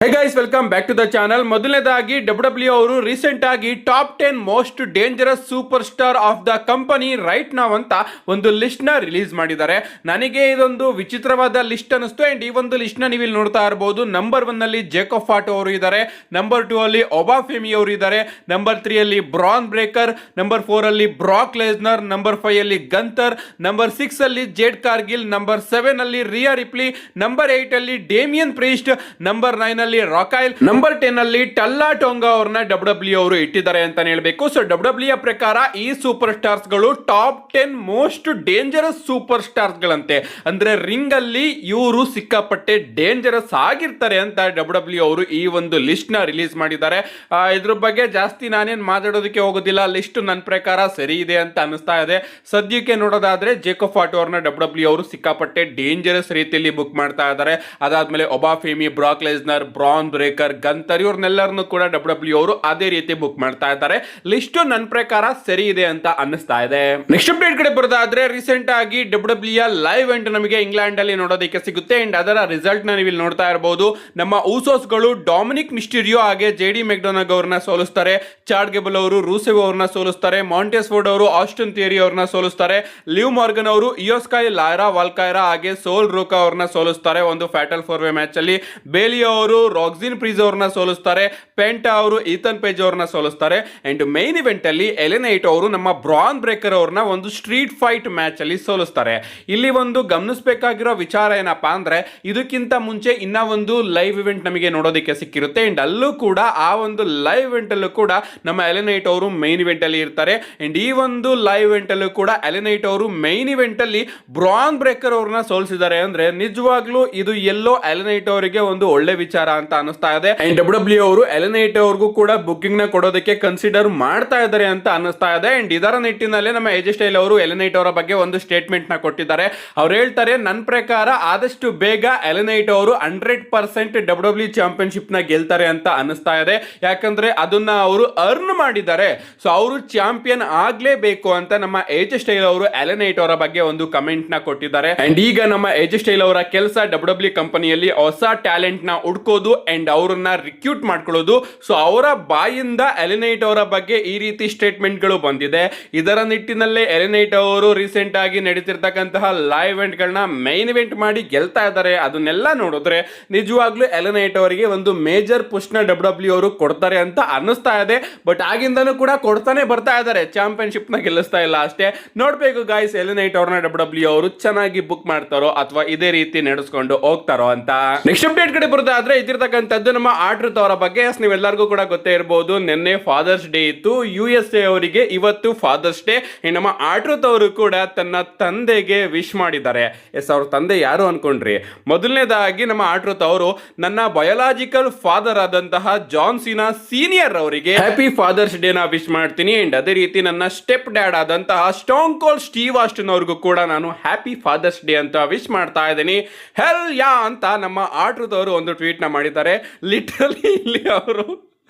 Hey guys, welcome back to the channel. ಮೊದಲನೇದಾಗಿ W ಅವರು recent ಆಗಿ top 10 most dangerous superstar of the company right now ಅಂತ ಒಂದು list ನ release ಮಾಡಿದ್ದಾರೆ. ನನಗೆ ಇದೊಂದು ವಿಚಿತ್ರವಾದ ಲಿಸ್ಟ್ ಅನಿಸ್ತು. ಅಂಡ್ ಈ ಒಂದು ಲಿಸ್ಟ್ ನ ನೀವು ಇಲ್ಲಿ ನೋಡ್ತಾ ಇರಬಹುದು. ನಂಬರ್ 1 ಅಲ್ಲಿ ಜೇಕಬ್ ಫಾಟ್ ಅವರು ಇದ್ದಾರೆ, ನಂಬರ್ 2 ಅಲ್ಲಿ ಒಬಾಫೆಮಿ ಅವರು ಇದ್ದಾರೆ, ನಂಬರ್ 3 ಅಲ್ಲಿ ಬ್ರಾನ್ ಬ್ರೇಕರ್, ನಂಬರ್ 4 ಅಲ್ಲಿ ಬ್ರಾಕ್ ಲೆಸ್ನರ್, ನಂಬರ್ 5 ಅಲ್ಲಿ ಗಂತರ್, ನಂಬರ್ 6 ಅಲ್ಲಿ ಜೇಡ್ ಕಾರ್ಗಿಲ್, ನಂಬರ್ 7 ಅಲ್ಲಿ ರಿಯಾ ರಿಪ್ಲಿ, ನಂಬರ್ 8 ಅಲ್ಲಿ ಡೇಮಿಯನ್ ಪ್ರೀಸ್ಟ್, ನಂಬರ್ 9 ಅಲ್ಲಿ ರಾಕೈಲ್, ನಂಬರ್ 10 ಅಲ್ಲಿ ಟಲ್ಲಾ ಟೊಂಗಾ ಅವ್ರನ್ನ ಡಬ್ಲ್ಯೂ ಅವರು ಇಟ್ಟಿದ್ದಾರೆ ಅಂತ ಹೇಳ್ಬೇಕು. ಸೊ ಡಬ್ಲ್ಯೂ ಪ್ರಕಾರ ಈ ಸೂಪರ್ ಸ್ಟಾರ್ಸ್ ಗಳು top 10 most dangerous super stars ಗಳಂತೆ. ಅಂದ್ರೆ ರಿಂಗ್ ಅಲ್ಲಿ ಇವರು ಸಿಕ್ಕಾಪಟ್ಟೆ ಡೇಂಜರಸ್ ಆಗಿರ್ತಾರೆ ಅಂತ ಡಬ್ಲ್ಯೂ ಅವರು ಈ ಒಂದು ಲಿಸ್ಟ್ ನ ರಿಲೀಸ್ ಮಾಡಿದ್ದಾರೆ. ಇದ್ರ ಬಗ್ಗೆ ಜಾಸ್ತಿ ನಾನೇನ್ ಮಾತಾಡೋದಕ್ಕೆ ಹೋಗೋದಿಲ್ಲ. ಲಿಸ್ಟ್ ನನ್ನ ಪ್ರಕಾರ ಸರಿ ಇದೆ ಅಂತ ಅನಿಸ್ತಾ ಇದೆ. ಸದ್ಯಕ್ಕೆ ನೋಡೋದಾದ್ರೆ ಜೇಕಬ್ ಫಾಟ್ ಅವ್ರನ್ನ ಡಬ್ಲ್ಯೂ ಅವರು ಸಿಕ್ಕಾಪಟ್ಟೆ ಡೇಂಜರಸ್ ರೀತಿಯಲ್ಲಿ ಬುಕ್ ಮಾಡ್ತಾ ಇದ್ದಾರೆ. ಅದಾದ್ಮೇಲೆ ಒಬಾಫೆಮಿ, ಬ್ರಾಕ್ ಲೆಸ್ನರ್, ಬ್ರಾನ್ ಬ್ರೇಕರ್, ಗಂತರ್ ಇವ್ರನ್ನೆಲ್ಲರನ್ನು ಕೂಡ ಡಬ್ಲ್ಯೂ ಅವರು ಅದೇ ರೀತಿ ಬುಕ್ ಮಾಡ್ತಾ ಇದ್ದಾರೆ. ಲಿಸ್ಟ್ ನನ್ನ ಪ್ರಕಾರ ಸರಿ ಇದೆ ಅಂತ ಅನ್ನಿಸ್ತಾ ಇದೆ. ನೆಕ್ಸ್ಟ್ ಅಪ್ಡೇಟ್ ಕಡೆ ಬರೋದಾದ್ರೆ ರೀಸೆಂಟ್ ಆಗಿ ಡಬ್ಲ್ಯೂ ಲೈವ್ ಇವೆಂಟ್ ನಮಗೆ ಇಂಗ್ಲೆಂಡ್ ಅಲ್ಲಿ ನೋಡೋದಕ್ಕೆ ಸಿಗುತ್ತೆ. ಅಂಡ್ ಅದರ ರಿಸಲ್ಟ್ ನ ನೀವು ಇಲ್ಲಿ ನೋಡ್ತಾ ಇರಬಹುದು. ನಮ್ಮ ಊಸೋಸ್ ಗಳು ಡೊಮಿನಿಕ್ ಮಿಸ್ಟೀರಿಯೋ ಹಾಗೆ ಜೆಡಿ ಮೆಕ್ಡೊನಾಗ್ ಅವ್ರನ್ನ ಸೋಲಿಸ್ತಾರೆ. ಚಾರ್ಡ್ ಗೆಬಲ್ ಅವರು ರೂಸೆವ್ ಅವ್ರನ್ನ ಸೋಲಿಸ್ತಾರೆ. ಮಾಂಟೆಸ್ ಫೋರ್ಡ್ ಅವರು ಆಸ್ಟನ್ ಥಿಯರಿ ಅವ್ರನ್ನ ಸೋಲಿಸ್ತಾರೆ. ಲಿವ್ ಮಾರ್ಗನ್ ಅವರು ಇಯೋಸ್ಕೈ ಲೈರಾ ವಾಲ್ಕೈರಾ ಹಾಗೆ ಸೋಲ್ ರೋಕಾ ಅವ್ರನ್ನ ಸೋಲಿಸ್ತಾರೆ ಒಂದು ಫ್ಯಾಟಲ್ 4-ವೇ ಮ್ಯಾಚ್ ಅಲ್ಲಿ. ಬೇಲಿ ಅವರು ರಾಕ್ಸಿನ್ ಪ್ರೀಸ್ ಅವ್ರನ್ನ ಸೋಲಿಸ್ತಾರೆ. ಪೆಂಟಾ ಅವರು ಈಥನ್ ಪೇಜ್ ಅವ್ರನ್ನ ಸೋಲಿಸ್ತಾರೆ. ಅಂಡ್ ಮೈನ್ ಇವೆಂಟ್ ಅಲ್ಲಿ ಎಲೆನೈಟ್ ಅವರು ನಮ್ಮ ಬ್ರಾನ್ ಬ್ರೇಕರ್ ಅವ್ರನ್ನ ಒಂದು ಸ್ಟ್ರೀಟ್ ಫೈಟ್ ಮ್ಯಾಚ್ ಅಲ್ಲಿ ಸೋಲಿಸ್ತಾರೆ. ಇಲ್ಲಿ ಒಂದು ಗಮನಿಸಬೇಕಾಗಿರೋ ವಿಚಾರ ಏನಪ್ಪಾ ಅಂದ್ರೆ ಇದಕ್ಕಿಂತ ಮುಂಚೆ ಇನ್ನ ಒಂದು ಲೈವ್ ಇವೆಂಟ್ ನಮಗೆ ನೋಡೋದಕ್ಕೆ ಸಿಕ್ಕಿರುತ್ತೆ. ಅಂಡ್ ಅಲ್ಲೂ ಕೂಡ ಆ ಒಂದು ಲೈವ್ ಇವೆಂಟ್ ಅಲ್ಲೂ ಕೂಡ ನಮ್ಮ ಎಲೆನೈಟ್ ಅವರು ಮೈನ್ ಇವೆಂಟ್ ಅಲ್ಲಿ ಇರ್ತಾರೆ. ಅಂಡ್ ಈ ಒಂದು ಲೈವ್ ಇವೆಂಟ್ ಅಲ್ಲೂ ಕೂಡ ಎಲೆನೈಟ್ ಅವರು ಮೈನ್ ಇವೆಂಟ್ ಅಲ್ಲಿ ಬ್ರಾನ್ ಬ್ರೇಕರ್ ಅವ್ರನ್ನ ಸೋಲಿಸಿದ್ದಾರೆ. ಅಂದ್ರೆ ನಿಜವಾಗ್ಲೂ ಇದು ಎಲ್ಲೋ ಎಲೆನೈಟ್ ಅವರಿಗೆ ಒಂದು ಒಳ್ಳೆ ವಿಚಾರ ಅಂತ ಅನಿಸ್ತಾ ಇದೆ. ಅಂಡ್ ಡಬ್ಲ್ಯೂ ಅವರು ಎಲೆನೈಟ್ ಅವ್ರಿಗೂ ಕೂಡ ಬುಕ್ಕಿಂಗ್ ನ ಕೊಡೋದಕ್ಕೆ ಕನ್ಸಿಡರ್ ಮಾಡ್ತಾ ಇದ್ದಾರೆ ಅಂತ ಅನಿಸ್ತಾ ಇದೆ. ಅಂಡ್ ಇದರ ನಿಟ್ಟಿನಲ್ಲಿ ನಮ್ಮ ಎಜೆ ಸ್ಟೈಲ್ ಅವರು ಎಲೆನೈಟ್ ಅವರ ಬಗ್ಗೆ ಒಂದು ಸ್ಟೇಟ್ಮೆಂಟ್ ನ ಕೊಟ್ಟಿದ್ದಾರೆ. ಅವ್ರು ಹೇಳ್ತಾರೆ, ನನ್ನ ಪ್ರಕಾರ ಆದಷ್ಟು ಬೇಗ ಎಲೆನೈಟ್ ಅವರು 100% ಡಬ್ಲ್ಯೂ ಚಾಂಪಿಯನ್ಶಿಪ್ ನ ಗೆಲ್ತಾರೆ ಅಂತ ಅನಿಸ್ತಾ ಇದೆ. ಯಾಕಂದ್ರೆ ಅದನ್ನ ಅವರು ಅರ್ನ್ ಮಾಡಿದ್ದಾರೆ. ಸೊ ಅವರು ಚಾಂಪಿಯನ್ ಆಗ್ಲೇಬೇಕು ಅಂತ ನಮ್ಮ ಎಜೆ ಸ್ಟೈಲ್ ಅವರು ಎಲೆನೈಟ್ ಅವರ ಬಗ್ಗೆ ಒಂದು ಕಮೆಂಟ್ ನ ಕೊಟ್ಟಿದ್ದಾರೆ. ಅಂಡ್ ಈಗ ನಮ್ಮ ಎಜೆ ಸ್ಟೈಲ್ ಅವರ ಕೆಲಸ ಡಬ್ಲ್ಯೂ ಕಂಪನಿಯಲ್ಲಿ ಹೊಸ ಟ್ಯಾಲೆಂಟ್ ನ ಹುಡ್ಕೋದು ಅಂಡ್ ಅವರನ್ನ ರಿಕ್ರೂಟ್ ಮಾಡ್ಕೊಳ್ಳೋದು. ಸೊ ಅವರ ಬಾಯಿಂದ ಎಲೆನೈಟ್ ಅವರ ಬಗ್ಗೆ ಈ ರೀತಿ ಸ್ಟೇಟ್ಮೆಂಟ್ ಗಳು ಬಂದಿದೆ. ಇದರ ನಿಟ್ಟಿನಲ್ಲೇ ಎಲೆನೈಟ್ ಅವರು ರೀಸೆಂಟ್ ಆಗಿ ನಡೀತಿರ್ತಕ್ಕಂತಹ ಲೈವ್ ಇವೆಂಟ್ ಗಳನ್ನ ಮೈನ್ ಇವೆಂಟ್ ಮಾಡಿ ಗೆಲ್ತಾ ಇದ್ದಾರೆ. ಅದನ್ನೆಲ್ಲ ನೋಡಿದ್ರೆ ನಿಜವಾಗ್ಲೂ ಎಲೆನೈಟ್ ಅವರಿಗೆ ಒಂದು ಮೇಜರ್ ಪುಷ್ ನ ಡಬ್ಲ್ಯೂ ಅವರು ಕೊಡ್ತಾರೆ ಅಂತ ಅನ್ನಿಸ್ತಾ ಇದೆ. ಬಟ್ ಆಗಿಂದನೂ ಕೂಡ ಕೊಡ್ತಾನೆ ಬರ್ತಾ ಇದ್ದಾರೆ, ಚಾಂಪಿಯನ್ಶಿಪ್ ನ ಗೆಲ್ಲಿಸ್ತಾ ಇಲ್ಲ ಅಷ್ಟೇ. ನೋಡ್ಬೇಕು ಗಾಯ್ಸ್, ಎಲೆನೈಟ್ ಅವ್ರನ್ನ ಡಬ್ಲ್ಯೂ ಅವರು ಚೆನ್ನಾಗಿ ಬುಕ್ ಮಾಡ್ತಾರೋ ಅಥವಾ ಇದೇ ರೀತಿ ನಡೆಸ್ಕೊಂಡು ಹೋಗ್ತಾರೋ ಅಂತ. ನೆಕ್ಸ್ಟ್ ಅಪ್ಡೇಟ್ ಕಡೆ ಬರೋದಾದ್ರೆ ಇದಿರ್ತಕ್ಕಂಥದ್ದು ನಮ್ಮ ಆರ್ಟ್ರೂತ್ ಅವರ ಬಗ್ಗೆ. ನೀವೆಲ್ಲರಿಗೂ ಕೂಡ ಗೊತ್ತೇ ಇರಬಹುದು, ನಿನ್ನೆ ಫಾದರ್ಸ್ ಡೇ ಇತ್ತು. USA ಅವರಿಗೆ ಇವತ್ತು ಫಾದರ್ಸ್ ಡೇ. ನಮ್ಮ ಆರ್ಟ್ರೂತ್ ಅವರು ಕೂಡ ತನ್ನ ತಂದೆಗೆ ವಿಶ್ ಮಾಡಿದ್ದಾರೆ. ಅವ್ರ ತಂದೆ ಯಾರು ಅನ್ಕೊಂಡ್ರಿ? ಮೊದಲನೇದಾಗಿ ನಮ್ಮ ಆರ್ಟ್ರೂತ್ ಅವರು ನನ್ನ ಬಯೋಲಾಜಿಕಲ್ ಫಾದರ್ ಆದಂತಹ ಜಾನ್ ಸಿನಾ ಸೀನಿಯರ್ ಅವರಿಗೆ ಹ್ಯಾಪಿ ಫಾದರ್ಸ್ ಡೇ ನ ವಿಶ್ ಮಾಡ್ತೀನಿ. ಅಂಡ್ ಅದೇ ರೀತಿ ನನ್ನ ಸ್ಟೆಪ್ ಡ್ಯಾಡ್ ಆದಂತಹ ಸ್ಟೋನ್ ಕೋಲ್ಡ್ ಸ್ಟೀವ್ ಆಸ್ಟಿನ್ ಅವ್ರಿಗೂ ಕೂಡ ನಾನು ಹ್ಯಾಪಿ ಫಾದರ್ಸ್ ಡೇ ಅಂತ ವಿಶ್ ಮಾಡ್ತಾ ಇದ್ದೀನಿ. ಹೆಲ್ ಯಾ ಅಂತ ನಮ್ಮ ಆರ್ಟ್ರೂತ್ ಅವರು ಒಂದು ಟ್ವೀಟ್ ನ ಮಾಡಿದ್ದಾರೆ. ಲಿಟರಲಿ ಇಲ್ಲಿ ಅವರು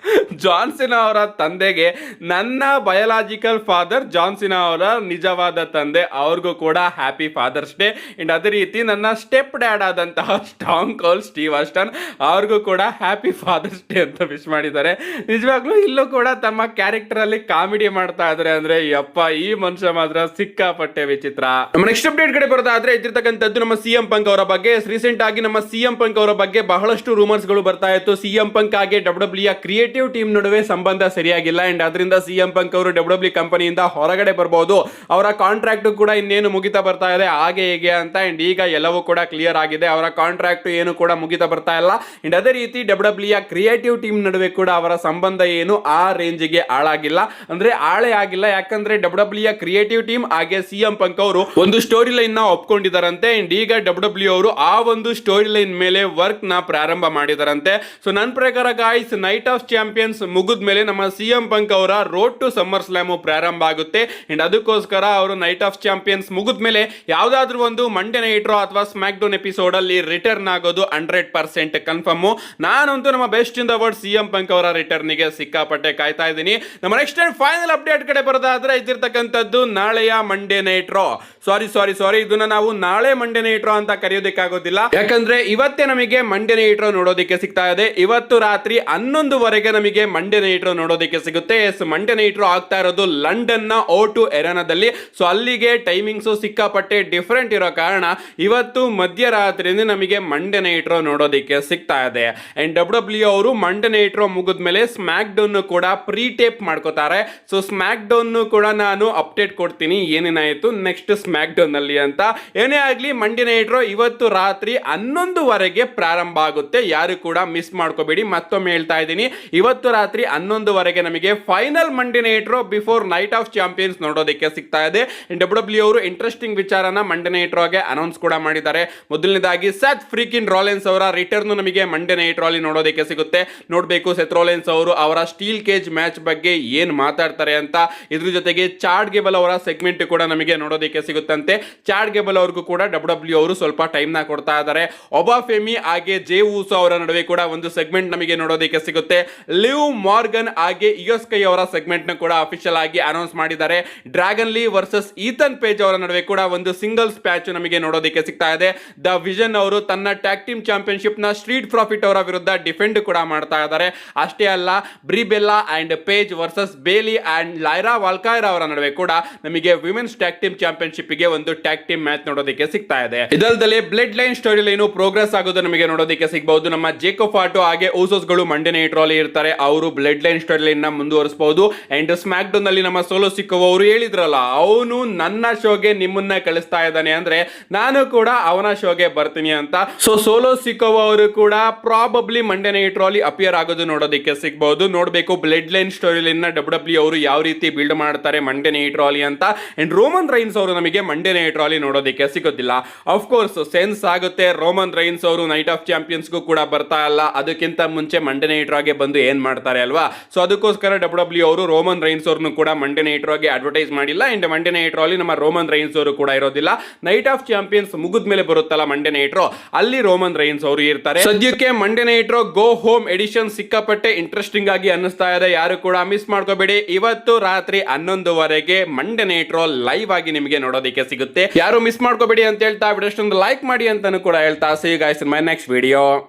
ಜಾನ್ಸಿನಾ ಅವರ ತಂದೆಗೆ ನನ್ನ ಬಯೋಲಾಜಿಕಲ್ ಫಾದರ್ ಜಾನ್ಸಿನಾ ಅವರ ನಿಜವಾದ ತಂದೆ ಅವ್ರಿಗೂ ಕೂಡ ಹ್ಯಾಪಿ ಫಾದರ್ಸ್ ಡೇ. ಅಂಡ್ ಅದೇ ರೀತಿ ನನ್ನ ಸ್ಟೆಪ್ ಡ್ಯಾಡ್ ಆದಂತಹ ಸ್ಟಾಂಗ್ ಕೋಲ್ ಸ್ಟೀವ್ ಆಸ್ಟನ್ ಅವ್ರಿಗೂ ಕೂಡ ಹ್ಯಾಪಿ ಫಾದರ್ಸ್ ಡೇ ಅಂತ ವಿಶ್ ಮಾಡಿದ್ದಾರೆ. ನಿಜವಾಗ್ಲೂ ಇಲ್ಲೂ ಕೂಡ ತಮ್ಮ ಕ್ಯಾರೆಕ್ಟರ್ ಅಲ್ಲಿ ಕಾಮಿಡಿ ಮಾಡ್ತಾ ಇದ್ದಾರೆ. ಅಂದ್ರೆ ಯಪ್ಪ, ಈ ಮನುಷ್ಯ ಮಾತ್ರ ಸಿಕ್ಕಾಪಟ್ಟೆ ವಿಚಿತ್ರ. ನಮ್ಮ ನೆಕ್ಸ್ಟ್ ಅಪ್ಡೇಟ್ ಕಡೆ ಬರೋದಾದ್ರೆ ಇದ್ದಿರ್ತಕ್ಕಂಥದ್ದು ನಮ್ಮ CM ಪಂಕ್ ಅವರ ಬಗ್ಗೆ. ರೀಸೆಂಟ್ ಆಗಿ ನಮ್ಮ CM ಪಂಕ್ ಅವರ ಬಗ್ಗೆ ಬಹಳಷ್ಟು ರೂಮರ್ಸ್ ಗಳು ಬರ್ತಾ ಇತ್ತು. CM ಪಂಕ್ ಆಗಿ ಡಬ್ಲ್ಯೂ ಕ್ರಿಯೇಟಿವ್ ಟೀಮ್ ನಡುವೆ ಸಂಬಂಧ ಸರಿಯಾಗಿಲ್ಲ. ಅಂಡ್ ಅದರಿಂದ CM ಪಂಕ್ ಅವರು ಡಬ್ಲ್ಯೂ ಕಂಪನಿಯಿಂದ ಹೊರಗಡೆ ಬರಬಹುದು. ಅವರ ಕಾಂಟ್ರಾಕ್ಟ್ ಕೂಡ ಇನ್ನೇನು ಮುಗಿತಾ ಬರ್ತಾ ಇದೆ ಹಾಗೆ ಹೇಗೆ ಅಂತ. ಅಂಡ್ ಈಗ ಎಲ್ಲವೂ ಕೂಡ ಕ್ಲಿಯರ್ ಆಗಿದೆ. ಅವರ ಕಾಂಟ್ರಾಕ್ಟ್ ಏನು ಕೂಡ ಮುಗಿತಾ ಬರ್ತಾ ಇಲ್ಲ. ಅಂಡ್ ಅದೇ ರೀತಿ ಡಬ್ಲ್ಯೂ ಕ್ರಿಯೇಟಿವ್ ಟೀಮ್ ನಡುವೆ ಕೂಡ ಅವರ ಸಂಬಂಧ ಏನು ಆ ರೇಂಜ್ಗೆ ಹಾಳಾಗಿಲ್ಲ, ಅಂದ್ರೆ ಹಾಳೇ ಆಗಿಲ್ಲ. ಯಾಕಂದ್ರೆ ಡಬ್ಲ್ಯೂ ಕ್ರಿಯೇಟಿವ್ ಟೀಮ್ ಹಾಗೆ CM ಪಂಕ್ ಅವರು ಒಂದು ಸ್ಟೋರಿ ಲೈನ್ ನ ಒಪ್ಕೊಂಡಿದ್ದಾರಂತೆ. ಅಂಡ್ ಈಗ ಡಬ್ಲ್ಯೂ ಅವರು ಆ ಒಂದು ಸ್ಟೋರಿ ಲೈನ್ ಮೇಲೆ ವರ್ಕ್ ನ ಪ್ರಾರಂಭ ಮಾಡಿದಾರಂತೆ. ಸೊ ನನ್ನ ಪ್ರಕಾರ ಗಾಯ್ಸ್, ನೈಟ್ ಆಫ್ ಚಾಂಪಿಯನ್ಸ್ ಮುಗಿದ ಮೇಲೆ ನಮ್ಮ CM ಪಂಕ್ ಅವರ ರೋಡ್ ಟು ಸಮ್ಮರ್ ಸ್ಲಾಮ್ ಪ್ರಾರಂಭ ಆಗುತ್ತೆ. ಅಂಡ್ ಅದಕ್ಕೋಸ್ಕರ ಅವರು ನೈಟ್ ಆಫ್ ಚಾಂಪಿಯನ್ಸ್ ಮುಗಿದ ಮೇಲೆ ಯಾವ್ದಾದ್ರು ಒಂದು ಮಂಡೇ ನೈಟ್ ರಾ ಅಥವಾ ಸ್ಮ್ಯಾಕ್ ಡೌನ್ ಎಪಿಸೋಡ್ ಅಲ್ಲಿ ರಿಟರ್ನ್ ಆಗೋದು 100% ಕನ್ಫರ್ಮ್. ನಾನಂತೂ ನಮ್ಮ best in the world CM ಪಂಕ್ ಅವರ ರಿಟರ್ನ್ ಗೆ ಸಿಕ್ಕಾಪಟ್ಟೆ ಕಾಯ್ತಾ ಇದ್ದೀನಿ. ನಮ್ಮ ನೆಕ್ಸ್ಟ್ ಅಂಡ್ ಫೈನಲ್ ಅಪ್ಡೇಟ್ ಕಡೆ ಬರೋದಾದ್ರೆ ಇದಿರ್ತಕ್ಕಂಥದ್ದು ನಾಳೆಯ ಮಂಡೇ ನೈಟ್ ರಾ. ಸಾರಿ ಇದನ್ನ ನಾವು ನಾಳೆ ಮಂಡೇ ನೈಟ್ ರಾ ಅಂತ ಕರೆಯೋದಕ್ಕಾಗೋದಿಲ್ಲ, ಯಾಕಂದ್ರೆ ಇವತ್ತೇ ನಮಗೆ ಮಂಡೇ ನೈಟ್ ರಾ ನೋಡೋದಕ್ಕೆ ಸಿಗ್ತಾ ಇದೆ. ಇವತ್ತು ರಾತ್ರಿ 11:00 ನಮಗೆ ಮಂಡೇ ನೈಟ್ ರಾ ನೋಡೋದಕ್ಕೆ ಸಿಗುತ್ತೆ. ಎಸ್, ಮಂಡೇ ನೈಟ್ ರಾ ಆಗ್ತಾ ಇರೋದು ಲಂಡನ್ ನ O2 ಎರೆನಾದಲ್ಲಿ. ಸೊ ಅಲ್ಲಿಗೆ ಟೈಮಿಂಗ್ಸ್ ಸಿಕ್ಕಾಪಟ್ಟೆ ಡಿಫರೆಂಟ್ ಇರೋ ಕಾರಣ ಇವತ್ತು ಮಧ್ಯರಾತ್ರಿಯಿಂದ ನಮಗೆ ಮಂಡೇ ನೈಟ್ ರಾ ನೋಡೋದಕ್ಕೆ ಸಿಗ್ತಾ ಇದೆ. ಅಂಡ್ WWE ಅವರು ಮಂಡೇ ನೈಟ್ ರಾ ಮುಗಿದ್ಮೇಲೆ ಸ್ಮ್ಯಾಕ್ ಡೌನ್ ಕೂಡ ಪ್ರೀ ಟೇಪ್ ಮಾಡ್ಕೋತಾರೆ. ಸೊ ಸ್ಮ್ಯಾಕ್ ಡೌನ್ ಕೂಡ ನಾನು ಅಪ್ಡೇಟ್ ಕೊಡ್ತೀನಿ ಏನೇನಾಯ್ತು ನೆಕ್ಸ್ಟ್ ಸ್ಮ್ಯಾಕ್ ಡೌನ್ ಅಲ್ಲಿ ಅಂತ. ಏನೇ ಆಗ್ಲಿ ಮಂಡೇ ನೈಟ್ ರಾ ಇವತ್ತು ರಾತ್ರಿ 11:00 ಪ್ರಾರಂಭ ಆಗುತ್ತೆ. ಯಾರು ಕೂಡ ಮಿಸ್ ಮಾಡ್ಕೋಬೇಡಿ. ಮತ್ತೊಮ್ಮೆ ಹೇಳ್ತಾ ಇದ್ದೀನಿ, ಇವತ್ತು ರಾತ್ರಿ 11:00 ನಮಗೆ final Monday night Raw before Night of Champions ನೋಡೋದಕ್ಕೆ ಸಿಗ್ತಾ ಇದೆ. WWE ಅವರು ಇಂಟ್ರೆಸ್ಟಿಂಗ್ ವಿಚಾರನ ಮಂಡೇ ನೈಟ್ ರಾಗೆ ಅನೌನ್ಸ್ ಕೂಡ ಮಾಡಿದ್ದಾರೆ. ಮೊದಲನೇದಾಗಿ ಸೆತ್ ಫ್ರೀಕಿನ್ ರಾಲೆನ್ಸ್ ಅವರ ರಿಟರ್ನ್ ನಮಗೆ ಮಂಡೇ ನೈಟ್ ರಾಲಿ ನೋಡೋದಕ್ಕೆ ಸಿಗುತ್ತೆ. ನೋಡಬೇಕು ಸೆತ್ ರಾಲೆನ್ಸ್ ಅವರು ಅವರ ಸ್ಟೀಲ್ ಕೇಜ್ ಮ್ಯಾಚ್ ಬಗ್ಗೆ ಏನ್ ಮಾತಾಡ್ತಾರೆ ಅಂತ. ಇದ್ರ ಜೊತೆಗೆ ಚಾಡ್ ಗೇಬಲ್ ಅವರ ಸೆಗ್ಮೆಂಟ್ ಕೂಡ ನಮಗೆ ನೋಡೋದಕ್ಕೆ ಸಿಗುತ್ತಂತೆ. ಚಾಡ್ ಗೇಬಲ್ ಅವ್ರಿಗೂ ಕೂಡ WWE ಅವರು ಸ್ವಲ್ಪ ಟೈಮ್ ನ ಕೊಡ್ತಾ ಇದ್ದಾರೆ. ಒಬಾಫೆಮಿ ಹಾಗೆ ಜೇ ಊಸೋ ಅವರ ನಡುವೆ ಕೂಡ ಒಂದು ಸೆಗ್ಮೆಂಟ್ ನಮಗೆ ನೋಡೋದಕ್ಕೆ ಸಿಗುತ್ತೆ. ಲಿವ್ ಮಾರ್ಗನ್ ಹಾಗೆ ಇಯೋಸ್ಕೈ ಅವರ ಸೆಗ್ಮೆಂಟ್ ನ ಕೂಡ ಅಫಿಷಿಯಲ್ ಆಗಿ ಅನೌನ್ಸ್ ಮಾಡಿದ್ದಾರೆ. ಡ್ರ್ಯಾಗನ್ ಲೀ ವರ್ಸಸ್ ಈಥನ್ ಪೇಜ್ ಅವರ ನಡುವೆ ಕೂಡ ಒಂದು ಸಿಂಗಲ್ಸ್ ಪ್ಯಾಚ್ ನಮಗೆ ನೋಡೋದಕ್ಕೆ ಸಿಗ್ತಾ ಇದೆ. ದ ವಿಷನ್ ಅವರು ತನ್ನ ಟ್ಯಾಗ್ ಟೀಮ್ ಚಾಂಪಿಯನ್ಶಿಪ್ ನ ಸ್ಟ್ರೀಟ್ ಪ್ರಾಫಿಟ್ ಅವರ ವಿರುದ್ಧ ಡಿಫೆಂಡ್ ಕೂಡ ಮಾಡ್ತಾ ಇದ್ದಾರೆ. ಅಷ್ಟೇ ಅಲ್ಲ, ಬ್ರಿಬೆಲ್ಲಾ ಅಂಡ್ ಪೇಜ್ ವರ್ಸಸ್ ಬೇಲಿ ಅಂಡ್ ಲೈರಾ ವಾಲ್ಕೈರ್ ಅವರ ನಡುವೆ ಕೂಡ ನಮಗೆ ವಿಮೆನ್ಸ್ ಟ್ಯಾಗ್ ಟೀಮ್ ಚಾಂಪಿಯನ್ಶಿಪ್ ಗೆ ಒಂದು ಟ್ಯಾಗ್ ಟೀಮ್ ಮ್ಯಾಚ್ ನೋಡೋದಕ್ಕೆ ಸಿಗ್ತಾ ಇದೆ. ಇದಲ್ಲದೆ blood line story line progress ಆಗೋದು ನಮಗೆ ನೋಡೋದಕ್ಕೆ ಸಿಗಬಹುದು. ನಮ್ಮ ಜೇಕೋಬ್ ಫಾಟೋ ಹಾಗೆ ಓಸೋಸ್ ಗಳು ಮಂಡೇ ನೈಟ್ ರಾಲಿ ಇರ್ತಾರೆ. ಅವರು ಬ್ಲಡ್ ಲೈನ್ ಸ್ಟೋರಿ ಲೈನ್ ನ ಮುಂದುವರಿಸಬಹುದು. ಅಂಡ್ ಸ್ಮ್ಯಾಕ್ ಡೌನ್ ಅಲ್ಲಿ ನಮ್ಮ ಸೋಲೋ ಸಿಕ್ಕೋ ಅವರು ಹೇಳಿದ್ರಲ್ಲ, ಅವನು ನನ್ನ ಶೋಗೆ ನಿಮ್ಮನ್ನ ಕಳಿಸ್ತಾ ಇದ್ದಾನೆ ಅಂದ್ರೆ ನಾನು ಕೂಡ ಅವನ ಶೋಗೆ ಬರ್ತೀನಿ ಅಂತ. ಸೊ ಸೋಲೋ ಸಿಕ್ಕೋ ಅವರು ಕೂಡ probably Monday night rally appear ಆಗೋದು ನೋಡೋದಕ್ಕೆ ಸಿಗಬಹುದು. ನೋಡಬೇಕು ಬ್ಲಡ್ ಲೈನ್ ಸ್ಟೋರಿ ಲೈನ್ ನ WWE ಅವರು ಯಾವ ರೀತಿ ಬಿಲ್ಡ್ ಮಾಡ್ತಾರೆ ಮಂಡೇ ನೈಟ್ ರಾಲಿ ಅಂತ. ಅಂಡ್ ರೋಮನ್ ರೈನ್ಸ್ ಅವರು ನಮಗೆ ಮಂಡೇ ನೈಟ್ ರಾಲಿ ನೋಡೋದಕ್ಕೆ ಸಿಗೋದಿಲ್ಲ. ಆಫ್ ಕೋರ್ಸ್ ಸೆನ್ಸ್ ಆಗುತ್ತೆ, ರೋಮನ್ ರೈನ್ಸ್ ಅವರು ನೈಟ್ ಆಫ್ ಚಾಂಪಿಯನ್ಸ್ಗೂ ಕೂಡ ಬರ್ತಾ ಇಲ್ಲ, ಅದಕ್ಕಿಂತ ಮುಂಚೆ ಮಂಡೇ ನೈಟ್ ರಾಗೆ ಬಂದು ಏನ್ ಮಾಡ್ತಾರೆ ಅಲ್ವಾ. ಸೊ ಅದಕ್ಕೋಸ್ಕರ WWE ಅವರು ರೋಮನ್ ರೈನ್ಸ್ ಅವ್ರನ್ನು ಕೂಡ ಮಂಡೇ ನೈಟ್ ರಾಗೆ ಅಡ್ವರ್ಟೈಸ್ ಮಾಡಿಲ್ಲ. ಅಂಡ್ ಮಂಡೇ ನೈಟ್ ರಾಲಿ ನಮ್ಮ ರೋಮನ್ ರೈನ್ಸ್ ಅವರು ಕೂಡ ಇರೋದಿಲ್ಲ. ನೈಟ್ ಆಫ್ ಚಾಂಪಿಯನ್ಸ್ ಮುಗಿದ ಮೇಲೆ ಬರುತ್ತಲ್ಲ ಮಂಡೇ ನೈಟ್ ರಾ, ಅಲ್ಲಿ ರೋಮನ್ ರೈನ್ಸ್ ಅವರು ಇರ್ತಾರೆ. ಸದ್ಯಕ್ಕೆ ಮಂಡೇ ನೈಟ್ ರಾ ಗೋ ಹೋಮ್ ಎಡಿಷನ್ ಸಿಕ್ಕಾಪಟ್ಟೆ ಇಂಟ್ರೆಸ್ಟಿಂಗ್ ಆಗಿ ಅನ್ನಿಸ್ತಾ ಇದೆ. ಯಾರು ಕೂಡ ಮಿಸ್ ಮಾಡ್ಕೋಬೇಡಿ. ಇವತ್ತು ರಾತ್ರಿ 11:00 ಮಂಡೇ ನೈಟ್ ರಾ ಲೈವ್ ಆಗಿ ನಿಮಗೆ ನೋಡೋದಕ್ಕೆ ಸಿಗುತ್ತೆ. ಯಾರು ಮಿಸ್ ಮಾಡ್ಕೋಬೇಡಿ ಅಂತ ಹೇಳ್ತಾ ವಿಡಿಯೋ ಲೈಕ್ ಮಾಡಿ ಅಂತಾನು ಕೂಡ ಹೇಳ್ತಾ. See you guys in my next video.